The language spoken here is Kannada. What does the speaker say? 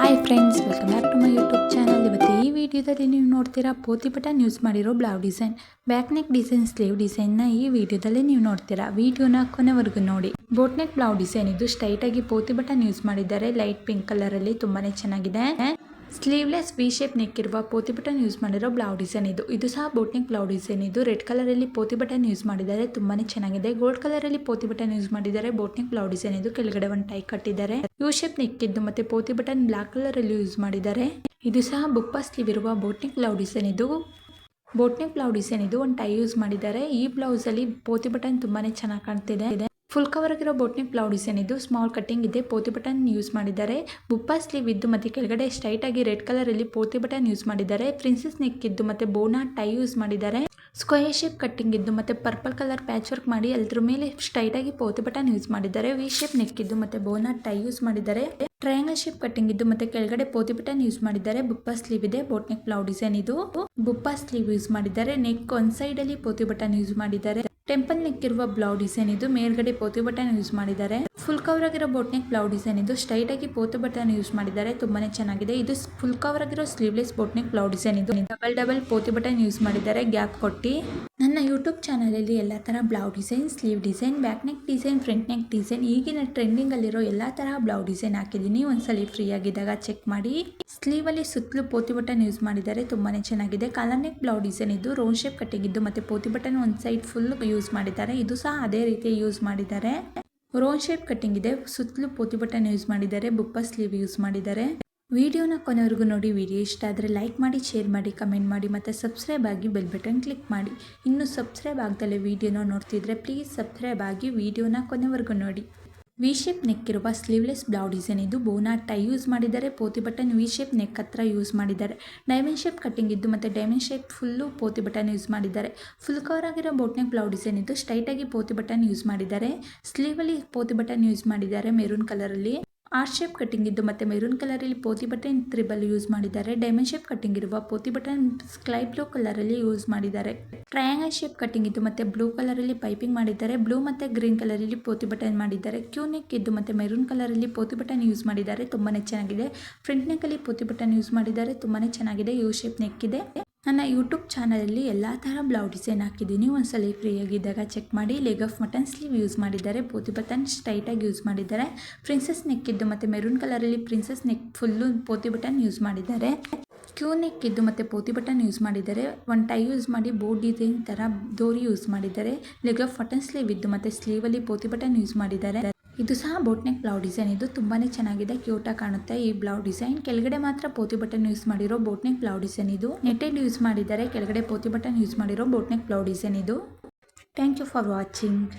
Hi friends, welcome back to my YouTube channel. ಇವತ್ತು ಈ ವಿಡಿಯೋದಲ್ಲಿ ನೀವು ನೋಡ್ತೀರಾ ಪೋತಿ ಬಟನ್ ಯೂಸ್ ಮಾಡಿರೋ blouse design, back neck design, sleeve ಡಿಸೈನ್ನ ಈ ವಿಡಿಯೋದಲ್ಲಿ ನೀವು ನೋಡ್ತೀರಾ. ವಿಡಿಯೋನ ಕೊನೆವರೆಗೂ ನೋಡಿ. ಬೋಟ್ ನೆಕ್ ಬ್ಲೌಸ್ ಡಿಸೈನ್ ಇದು ಸ್ಟ್ರೈಟ್ ಆಗಿ ಪೋತಿ ಬಟನ್ ಯೂಸ್ ಮಾಡಿದ್ದಾರೆ. ಲೈಟ್ ಪಿಂಕ್ ಕಲರ್ ಅಲ್ಲಿ ತುಂಬಾನೇ ಚೆನ್ನಾಗಿದೆ. ಸ್ಲೀವ್ಲೆಸ್ ವಿ ಶೇಪ್ ನೆಕ್ ಇರುವ ಪೋತಿ ಬಟನ್ ಯೂಸ್ ಮಾಡಿರೋ ಬ್ಲೌಸ್ ಡಿಸೈನ್ ಇದು ಸಹ ಬೋಟ್ ನೆಕ್ ಬ್ಲೌಸ್ ಡಿಸೈನ್ ಇದು ರೆಡ್ ಕಲರ್ ಅಲ್ಲಿ ಪೋತಿ ಬಟನ್ ಯೂಸ್ ಮಾಡಿದ್ದಾರೆ. ತುಂಬಾನೇ ಚೆನ್ನಾಗಿದೆ. ಗೋಲ್ಡ್ ಕಲರ್ ಅಲ್ಲಿ ಪೋತಿ ಬಟನ್ ಯೂಸ್ ಮಾಡಿದ್ದಾರೆ. ಬೋಟ್ ನೆಕ್ ಬ್ಲೌಸ್ ಡಿಸೈನ್ ಇದು ಕೆಳಗಡೆ ಒಂದು ಟೈ ಕಟ್ಟಿದ್ದಾರೆ. ಯು ಶೇಪ್ ನೆಕ್ ಇದ್ದು ಮತ್ತೆ ಪೋತಿ ಬಟನ್ ಬ್ಲಾಕ್ ಕಲರ್ ಅಲ್ಲಿ ಯೂಸ್ ಮಾಡಿದ್ದಾರೆ. ಇದು ಸಹ ಬುಪ್ಪ ಸ್ಲೀವ್ ಇರುವ ಬೋಟ್ ನೆಕ್ ಬ್ಲೌಸ್ ಡಿಸೈನ್ ಇದು. ಬೋಟ್ ನೆಕ್ ಬ್ಲೌಸ್ ಡಿಸೈನ್ ಇದು ಒಂದು ಟೈ ಯೂಸ್ ಮಾಡಿದ್ದಾರೆ. ಈ ಬ್ಲೌಸ್ ಅಲ್ಲಿ ಪೋತಿ ಬಟನ್ ತುಂಬಾನೇ ಚೆನ್ನಾಗಿ ಕಾಣ್ತಿದೆ. ಫುಲ್ ಕವರ್ ಆಗಿರೋ ಬೋಟ್ ನೆಕ್ ಬ್ಲೌಸ್ ಡಿಸೈನ್ ಇದು. ಸ್ಮಾಲ್ ಕಟ್ಟಿಂಗ್ ಇದೆ. ಪೋತಿ ಬಟನ್ ಯೂಸ್ ಮಾಡಿದ್ದಾರೆ. ಬುಪ್ಪ ಸ್ಲೀವ್ ಇದ್ದು ಮತ್ತೆ ಕೆಳಗಡೆ ಸ್ಟ್ರೈಟ್ ಆಗಿ ರೆಡ್ ಕಲರ್ ಅಲ್ಲಿ ಪೋತಿ ಬಟನ್ ಯೂಸ್ ಮಾಡಿದ್ದಾರೆ. ಪ್ರಿನ್ಸೆಸ್ ನೆಕ್ ಇದ್ದು ಮತ್ತೆ ಬೋನಾ ಟೈ ಯೂಸ್ ಮಾಡಿದ್ದಾರೆ. ಸ್ಕ್ವೇರ್ ಶೇಪ್ ಕಟ್ಟಿಂಗ್ ಇದ್ದು ಮತ್ತೆ ಪರ್ಪಲ್ ಕಲರ್ ಪ್ಯಾಚ್ ವರ್ಕ್ ಮಾಡಿ ಅದ್ರ ಮೇಲೆ ಸ್ಟ್ರೈಟ್ ಆಗಿ ಪೋತಿ ಬಟನ್ ಯೂಸ್ ಮಾಡಿದ್ದಾರೆ. ವಿ ಶೇಪ್ ನೆಕ್ ಇದ್ದು ಮತ್ತೆ ಬೋನಾ ಟೈ ಯೂಸ್ ಮಾಡಿದ್ದಾರೆ. ಟ್ರಯಾಂಗಲ್ ಶೇಪ್ ಕಟ್ಟಿಂಗ್ ಇದ್ದು ಮತ್ತೆ ಕೆಳಗಡೆ ಪೋತಿ ಬಟನ್ ಯೂಸ್ ಮಾಡಿದ್ದಾರೆ. ಬುಪ್ಪ ಸ್ಲೀವ್ ಇದೆ. ಬೋಟ್ ನೆಕ್ ಬ್ಲೌಸ್ ಡಿಸೈನ್ ಇದು. ಬುಪ್ಪ ಸ್ಲೀವ್ ಯೂಸ್ ಮಾಡಿದ್ದಾರೆ. ನೆಕ್ ಒಂದ್ ಸೈಡ್ ಅಲ್ಲಿ ಪೋತಿ ಬಟನ್ ಯೂಸ್ ಮಾಡಿದ್ದಾರೆ. ಟೆಂಪಲ್ ನೆಕ್ ಇರುವ ಬ್ಲೌಸ್ ಡಿಸೈನ್ ಇದು. ಮೇಲ್ಗಡೆ ಪೋತಿ ಬಟನ್ ಯೂಸ್ ಮಾಡಿದ್ದಾರೆ. ಫುಲ್ ಕವರ್ ಆಗಿರೋ ಬೋಟ್ ನೆಕ್ ಬ್ಲೌಸ್ ಡಿಸೈನ್ ಇದು. ಸ್ಟ್ರೈಟ್ ಆಗಿ ಪೋತಿ ಬಟನ್ ಯೂಸ್ ಮಾಡಿದ್ದಾರೆ. ತುಂಬಾನೇ ಚೆನ್ನಾಗಿದೆ. ಇದು ಫುಲ್ ಕವರ್ ಆಗಿರೋ sleeveless boat neck blouse design ಇದು. ಡಬಲ್ ಪೋತಿ ಬಟನ್ ಯೂಸ್ ಮಾಡಿದ್ದಾರೆ ಗ್ಯಾಪ್ ಕೊಟ್ಟಿ. ನನ್ನ ಯೂಟ್ಯೂಬ್ ಚಾನಲ್ ಅಲ್ಲಿ ಎಲ್ಲಾ ತರ blouse design, sleeve design, back neck design, front neck design, ಈಗಿನ ಟ್ರೆಂಡಿಂಗ್ ಅಲ್ಲಿರೋ ಎಲ್ಲಾ ತರ ಬ್ಲೌಸ್ ಡಿಸೈನ್ ಹಾಕಿದ್ದೀನಿ. ಒಂದ್ಸಲಿ ಫ್ರೀ ಆಗಿದ್ದಾಗ ಚೆಕ್ ಮಾಡಿ. ಸ್ಲೀವ್ ಅಲ್ಲಿ ಸುತ್ತಲೂ ಪೋತಿ ಬಟನ್ ಯೂಸ್ ಮಾಡಿದ್ದಾರೆ. ತುಂಬಾನೇ ಚೆನ್ನಾಗಿದೆ. ಕಾಲರ್ ನೆಕ್ ಬ್ಲೌಸ್ ಡಿಸೈನ್ ಇದು. ರೌಂಡ್ ಶೇಪ್ ಕಟ್ಟಿಂಗ್ ಇದ್ದು ಮತ್ತೆ ಪೋತಿ ಬಟನ್ ಒಂದ್ ಸೈಡ್ ಫುಲ್ ಯೂಸ್ ಮಾಡಿದ್ದಾರೆ. ಇದು ಸಹ ಅದೇ ರೀತಿ ಯೂಸ್ ಮಾಡಿದ್ದಾರೆ. ರೌಂಡ್ ಶೇಪ್ ಕಟ್ಟಿಂಗ್ ಇದೆ. ಸುತ್ತಲೂ ಪೋತಿ ಬಟನ್ ಯೂಸ್ ಮಾಡಿದ್ದಾರೆ. ಬುಪ್ಪ ಸ್ಲೀವ್ ಯೂಸ್ ಮಾಡಿದ್ದಾರೆ. ವಿಡಿಯೋನ ಕೊನೆವರೆಗೂ ನೋಡಿ. ವಿಡಿಯೋ ಇಷ್ಟ ಆದರೆ ಲೈಕ್ ಮಾಡಿ, ಶೇರ್ ಮಾಡಿ, ಕಮೆಂಟ್ ಮಾಡಿ ಮತ್ತು ಸಬ್ಸ್ಕ್ರೈಬ್ ಆಗಿ ಬೆಲ್ ಬಟನ್ ಕ್ಲಿಕ್ ಮಾಡಿ. ಇನ್ನು ಸಬ್ಸ್ಕ್ರೈಬ್ ಆಗ್ದಲೇ ವಿಡಿಯೋನ ನೋಡ್ತಿದ್ರೆ ಪ್ಲೀಸ್ ಸಬ್ಸ್ಕ್ರೈಬ್ ಆಗಿ ವಿಡಿಯೋನ ಕೊನೆವರೆಗೂ ನೋಡಿ. ವಿ ಶೇಪ್ ನೆಕ್ ಇರುವ ಸ್ಲೀವ್ಲೆಸ್ ಬ್ಲೌಸ್ ಡಿಸೈನ್ ಇದು. ಬೋನಾ ಟೈ ಯೂಸ್ ಮಾಡಿದ್ದಾರೆ. ಪೋತಿ ಬಟನ್ ವಿ ಶೇಪ್ ನೆಕ್ ಹತ್ರ ಯೂಸ್ ಮಾಡಿದ್ದಾರೆ. ಡೈಮಂಡ್ ಶೇಪ್ ಕಟ್ಟಿಂಗ್ ಇದ್ದು ಮತ್ತು ಡೈಮಂಡ್ ಶೇಪ್ ಫುಲ್ಲು ಪೋತಿ ಬಟನ್ ಯೂಸ್ ಮಾಡಿದ್ದಾರೆ. ಫುಲ್ ಕವರ್ ಆಗಿರೋ ಬೋಟ್ ನೆಕ್ ಬ್ಲೌಸ್ ಡಿಸೈನ್ ಇದು. ಸ್ಟ್ರೈಟ್ ಆಗಿ ಪೋತಿ ಬಟನ್ ಯೂಸ್ ಮಾಡಿದ್ದಾರೆ. ಸ್ಲೀವಲ್ಲಿ ಪೋತಿ ಬಟನ್ ಯೂಸ್ ಮಾಡಿದ್ದಾರೆ ಮೆರೂನ್ ಕಲರಲ್ಲಿ. ಆರ್ ಶೇಪ್ ಕಟ್ಟಿಂಗ್ ಇದ್ದು ಮತ್ತೆ ಮೆರೂನ್ ಕಲರ್ ಅಲ್ಲಿ ಪೋತಿ ಬಟನ್ ತ್ರಿಬಲ್ ಯೂಸ್ ಮಾಡಿದ್ದಾರೆ. ಡೈಮಂಡ್ ಶೇಪ್ ಕಟ್ಟಿಂಗ್ ಇರುವ ಪೋತಿ ಬಟನ್ ಸ್ಕೈ ಬ್ಲೂ ಕಲರ್ ಅಲ್ಲಿ ಯೂಸ್ ಮಾಡಿದ್ದಾರೆ. ಟ್ರಯಾಂಗಲ್ ಶೇಪ್ ಕಟ್ಟಿಂಗ್ ಇದ್ದು ಮತ್ತೆ ಬ್ಲೂ ಕಲರ್ ಅಲ್ಲಿ ಪೈಪಿಂಗ್ ಮಾಡಿದ್ದಾರೆ. ಬ್ಲೂ ಮತ್ತೆ ಗ್ರೀನ್ ಕಲರ್ ಅಲ್ಲಿ ಪೋತಿ ಬಟನ್ ಮಾಡಿದ್ದಾರೆ. ಕ್ಯೂ ನೆಕ್ ಇದ್ದು ಮತ್ತೆ ಮೆರೂನ್ ಕಲರ್ ಅಲ್ಲಿ ಪೋತಿ ಬಟನ್ ಯೂಸ್ ಮಾಡಿದ್ದಾರೆ. ತುಂಬಾನೇ ಚೆನ್ನಾಗಿದೆ. ಫ್ರಂಟ್ ನೆಕ್ ಅಲ್ಲಿ ಪೋತಿ ಬಟನ್ ಯೂಸ್ ಮಾಡಿದ್ದಾರೆ. ತುಂಬಾನೇ ಚೆನ್ನಾಗಿದೆ. ಯು ಶೇಪ್ ನೆಕ್ ಇದೆ. ನನ್ನ ಯೂಟ್ಯೂಬ್ ಚಾನಲಲ್ಲಿ ಎಲ್ಲ ಥರ ಬ್ಲೌಸ್ ಡಿಸೈನ್ ಹಾಕಿದ್ದೀನಿ. ಒಂದ್ಸಲ ಫ್ರೀ ಆಗಿದ್ದಾಗ ಚೆಕ್ ಮಾಡಿ. Leg of mutton sleeve use ಮಾಡಿದ್ದಾರೆ. ಪೋತಿ ಬಟನ್ ಸ್ಟ್ರೈಟಾಗಿ ಯೂಸ್ ಮಾಡಿದ್ದಾರೆ. ಪ್ರಿನ್ಸೆಸ್ ನೆಕ್ ಇದ್ದು ಮತ್ತು ಮೆರೂನ್ ಕಲರಲ್ಲಿ ಪ್ರಿನ್ಸೆಸ್ ನೆಕ್ ಫುಲ್ಲು ಪೋತಿ ಬಟನ್ ಯೂಸ್ ಮಾಡಿದ್ದಾರೆ. ಕ್ಯೂ ನೆಕ್ ಇದ್ದು ಮತ್ತು ಪೋತಿ ಬಟನ್ ಯೂಸ್ ಮಾಡಿದ್ದಾರೆ. ಒಂದು ಟೈ ಯೂಸ್ ಮಾಡಿ ಬೋಟ್ ಡಿಸೈನ್ ಥರ ಡೋರಿ ಯೂಸ್ ಮಾಡಿದ್ದಾರೆ. ಲೆಗ್ ಆಫ್ ಮಟನ್ ಸ್ಲೀವ್ ಇದ್ದು ಮತ್ತು ಸ್ಲೀವಲ್ಲಿ ಪೋತಿ ಬಟನ್ ಯೂಸ್ ಮಾಡಿದ್ದಾರೆ. ಇದು ಸಹ ಬೋಟ್ ನೆಕ್ ಬ್ಲೌಸ್ ಡಿಸೈನ್ ಇದು. ತುಂಬಾನೇ ಚೆನ್ನಾಗಿದೆ. ಕ್ಯೂಟಾಗಿ ಕಾಣುತ್ತೆ ಈ ಬ್ಲೌಸ್ ಡಿಸೈನ್. ಕೆಳಗಡೆ ಮಾತ್ರ ಪೋತಿ ಬಟನ್ ಯೂಸ್ ಮಾಡಿರೋ ಬೋಟ್ ನೆಕ್ ಬ್ಲೌಸ್ ಡಿಸೈನ್ ಇದು. ನೆಟ್ಟೆಡ್ ಯೂಸ್ ಮಾಡಿದ್ದಾರೆ. ಕೆಳಗಡೆ ಪೋತಿ ಬಟನ್ ಯೂಸ್ ಮಾಡಿರೋ ಬೋಟ್ ನೆಕ್ ಬ್ಲೌಸ್ ಡಿಸೈನ್ ಇದು. Thank you for watching.